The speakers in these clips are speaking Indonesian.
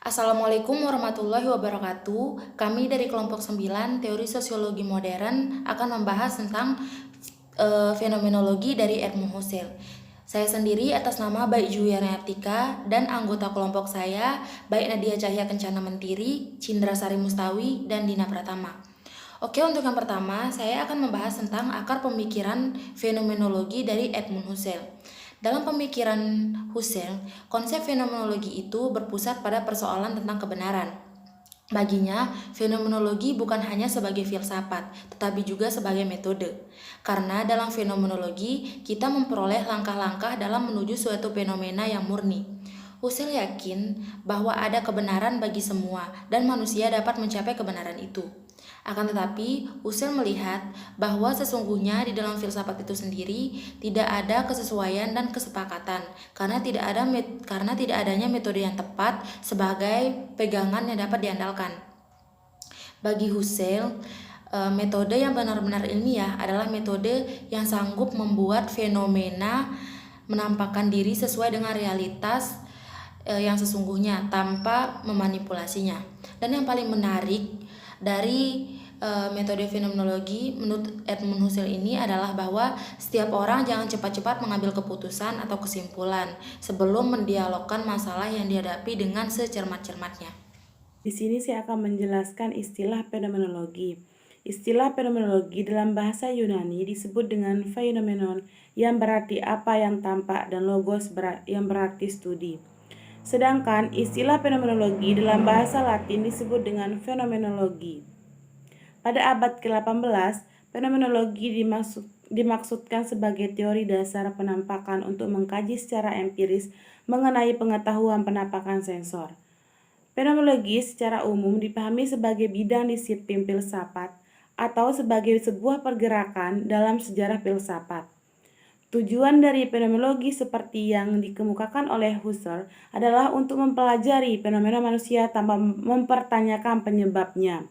Assalamualaikum warahmatullahi wabarakatuh. Kami dari kelompok 9 Teori Sosiologi Modern akan membahas tentang fenomenologi dari Edmund Husserl. Saya sendiri atas nama Baik Juliana Artika dan anggota kelompok saya Baik Nadia Cahya Kencana Mentiri, Cindra Sari Mustawi, dan Dina Pratama. Oke, untuk yang pertama, saya akan membahas tentang akar pemikiran fenomenologi dari Edmund Husserl. Dalam pemikiran Husserl, konsep fenomenologi itu berpusat pada persoalan tentang kebenaran. Baginya, fenomenologi bukan hanya sebagai filsafat, tetapi juga sebagai metode. Karena dalam fenomenologi, kita memperoleh langkah-langkah dalam menuju suatu fenomena yang murni. Husserl yakin bahwa ada kebenaran bagi semua dan manusia dapat mencapai kebenaran itu. Akan tetapi, Husserl melihat bahwa sesungguhnya di dalam filsafat itu sendiri tidak ada kesesuaian dan kesepakatan karena tidak adanya metode yang tepat sebagai pegangan yang dapat diandalkan. Bagi Husserl, metode yang benar-benar ilmiah adalah metode yang sanggup membuat fenomena menampakkan diri sesuai dengan realitas yang sesungguhnya tanpa memanipulasinya. Dan yang paling menarik dari metode fenomenologi menurut Edmund Husserl ini adalah bahwa setiap orang jangan cepat-cepat mengambil keputusan atau kesimpulan sebelum mendialogkan masalah yang dihadapi dengan secermat-cermatnya. Di sini saya akan menjelaskan istilah fenomenologi. Istilah fenomenologi dalam bahasa Yunani disebut dengan phenomenon yang berarti apa yang tampak dan logos yang berarti studi. Sedangkan istilah fenomenologi dalam bahasa Latin disebut dengan fenomenologi. Pada abad ke-18, fenomenologi dimaksudkan sebagai teori dasar penampakan untuk mengkaji secara empiris mengenai pengetahuan penampakan sensor. Fenomenologi secara umum dipahami sebagai bidang disiplin filsafat atau sebagai sebuah pergerakan dalam sejarah filsafat. Tujuan dari fenomenologi seperti yang dikemukakan oleh Husserl adalah untuk mempelajari fenomena manusia tanpa mempertanyakan penyebabnya,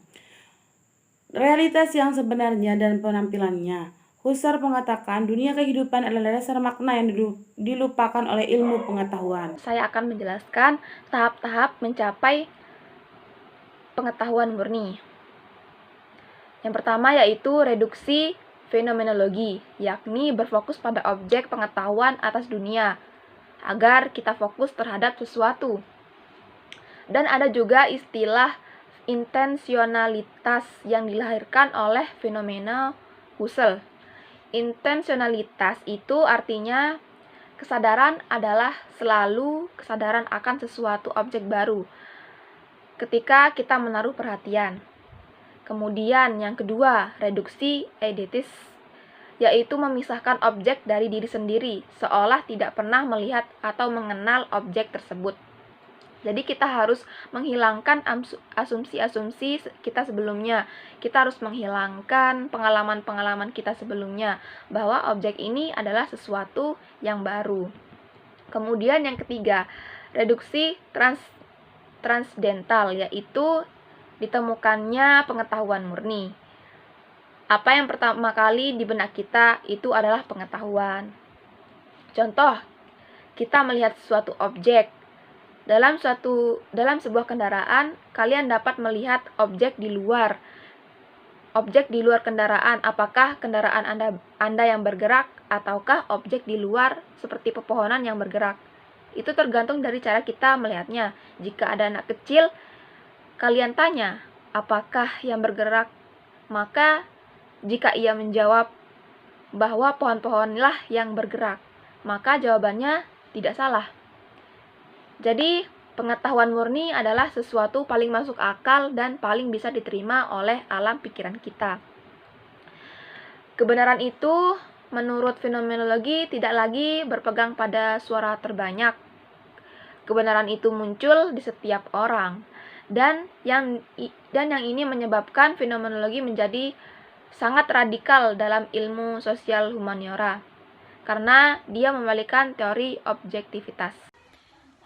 realitas yang sebenarnya dan penampilannya. Husserl mengatakan dunia kehidupan adalah dasar makna yang dilupakan oleh ilmu pengetahuan. Saya akan menjelaskan tahap-tahap mencapai pengetahuan murni. Yang pertama yaitu reduksi fenomenologi, yakni berfokus pada objek pengetahuan atas dunia, agar kita fokus terhadap sesuatu. Dan ada juga istilah intensionalitas yang dilahirkan oleh fenomena Husserl. Intensionalitas itu artinya kesadaran adalah selalu kesadaran akan sesuatu objek baru ketika kita menaruh perhatian. Kemudian yang kedua, reduksi eidetis, yaitu memisahkan objek dari diri sendiri, seolah tidak pernah melihat atau mengenal objek tersebut. Jadi kita harus menghilangkan asumsi-asumsi kita sebelumnya. Kita harus menghilangkan pengalaman-pengalaman kita sebelumnya bahwa objek ini adalah sesuatu yang baru. Kemudian yang ketiga, reduksi transdental, yaitu ditemukannya pengetahuan murni. Apa yang pertama kali di benak kita itu adalah pengetahuan. Contoh, kita melihat suatu objek. Dalam sebuah kendaraan, kalian dapat melihat objek di luar kendaraan. Apakah kendaraan Anda yang bergerak ataukah objek di luar seperti pepohonan yang bergerak? Itu tergantung dari cara kita melihatnya. Jika ada anak kecil, kalian tanya, apakah yang bergerak? Maka jika ia menjawab bahwa pohon-pohonlah yang bergerak, maka jawabannya tidak salah. Jadi, pengetahuan murni adalah sesuatu paling masuk akal dan paling bisa diterima oleh alam pikiran kita. Kebenaran itu, menurut fenomenologi, tidak lagi berpegang pada suara terbanyak. Kebenaran itu muncul di setiap orang. Dan yang ini menyebabkan fenomenologi menjadi sangat radikal dalam ilmu sosial humaniora, karena dia membalikan teori objektivitas.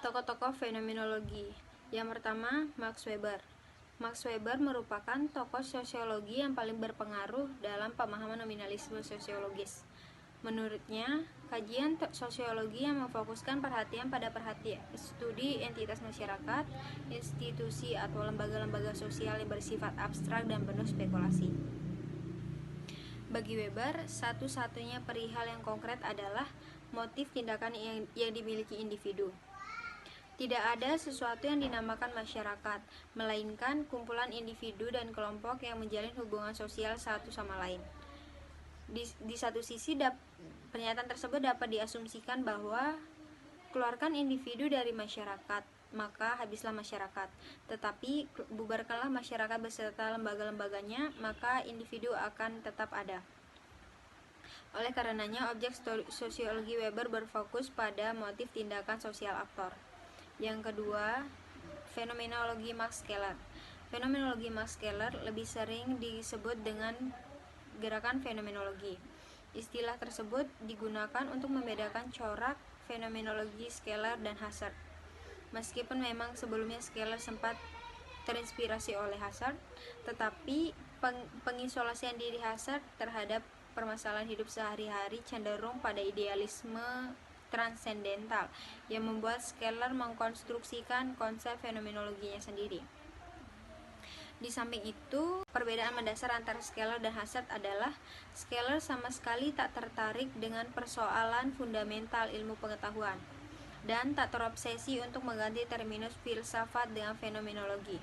Tokoh-tokoh fenomenologi. Yang pertama, Max Weber. Max Weber merupakan tokoh sosiologi yang paling berpengaruh dalam pemahaman nominalisme sosiologis. Menurutnya, kajian sosiologi yang memfokuskan perhatian pada studi entitas masyarakat, institusi atau lembaga-lembaga sosial yang bersifat abstrak dan penuh spekulasi. Bagi Weber, satu-satunya perihal yang konkret adalah motif tindakan yang dimiliki individu. Tidak ada sesuatu yang dinamakan masyarakat, melainkan kumpulan individu dan kelompok yang menjalin hubungan sosial satu sama lain. Di satu sisi, pernyataan tersebut dapat diasumsikan bahwa keluarkan individu dari masyarakat, maka habislah masyarakat. Tetapi bubarkanlah masyarakat beserta lembaga-lembaganya, maka individu akan tetap ada. Oleh karenanya, objek sosiologi Weber berfokus pada motif tindakan sosial aktor. Yang kedua, fenomenologi Max Scheler. Fenomenologi Max Scheler lebih sering disebut dengan gerakan fenomenologi. Istilah tersebut digunakan untuk membedakan corak fenomenologi Scheler dan Husserl. Meskipun memang sebelumnya Scheler sempat terinspirasi oleh Husserl, tetapi pengisolasian diri Husserl terhadap permasalahan hidup sehari-hari cenderung pada idealisme transendental yang membuat Scheler mengkonstruksikan konsep fenomenologinya sendiri. Di samping itu, perbedaan mendasar antara Scheler dan Husserl adalah Scheler sama sekali tak tertarik dengan persoalan fundamental ilmu pengetahuan dan tak terobsesi untuk mengganti terminus filsafat dengan fenomenologi.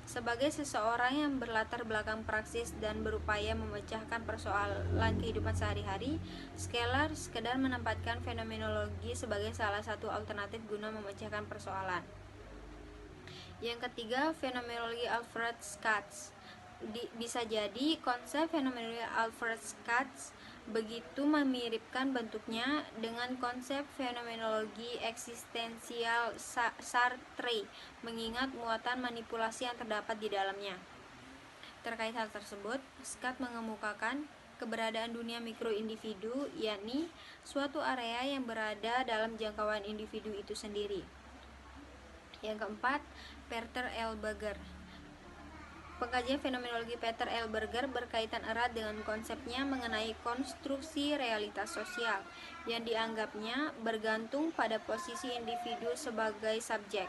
Sebagai seseorang yang berlatar belakang praksis dan berupaya memecahkan persoalan kehidupan sehari-hari, Scheler sekedar menempatkan fenomenologi sebagai salah satu alternatif guna memecahkan persoalan. Yang ketiga, fenomenologi Alfred Katz. Bisa jadi konsep fenomenologi Alfred Katz begitu memiripkan bentuknya dengan konsep fenomenologi eksistensial Sartre, mengingat muatan manipulasi yang terdapat di dalamnya. Terkait hal tersebut, Katz mengemukakan keberadaan dunia mikroindividu, yakni suatu area yang berada dalam jangkauan individu itu sendiri. Yang keempat, Peter L. Berger. Pengkajian fenomenologi Peter L. Berger berkaitan erat dengan konsepnya mengenai konstruksi realitas sosial yang dianggapnya bergantung pada posisi individu sebagai subjek.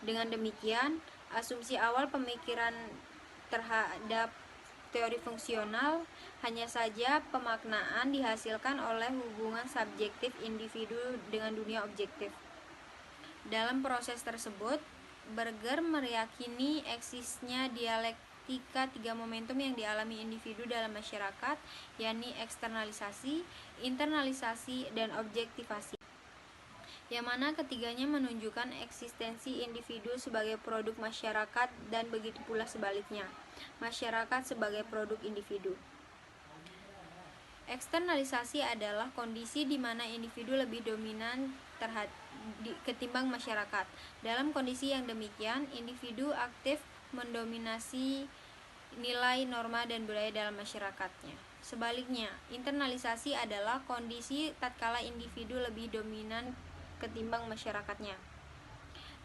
Dengan demikian, asumsi awal pemikiran terhadap teori fungsional hanya saja pemaknaan dihasilkan oleh hubungan subjektif individu dengan dunia objektif. Dalam proses tersebut, Berger meyakini eksisnya dialektika tiga momentum yang dialami individu dalam masyarakat, yakni eksternalisasi, internalisasi, dan objektivasi, yang mana ketiganya menunjukkan eksistensi individu sebagai produk masyarakat dan begitu pula sebaliknya, masyarakat sebagai produk individu. Eksternalisasi adalah kondisi di mana individu lebih dominan ketimbang masyarakat. Dalam kondisi yang demikian, individu aktif mendominasi nilai, norma, dan budaya dalam masyarakatnya. Sebaliknya, internalisasi adalah kondisi tatkala individu lebih dominan ketimbang masyarakatnya.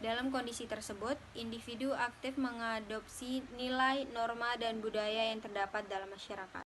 Dalam kondisi tersebut, individu aktif mengadopsi nilai, norma, dan budaya yang terdapat dalam masyarakat.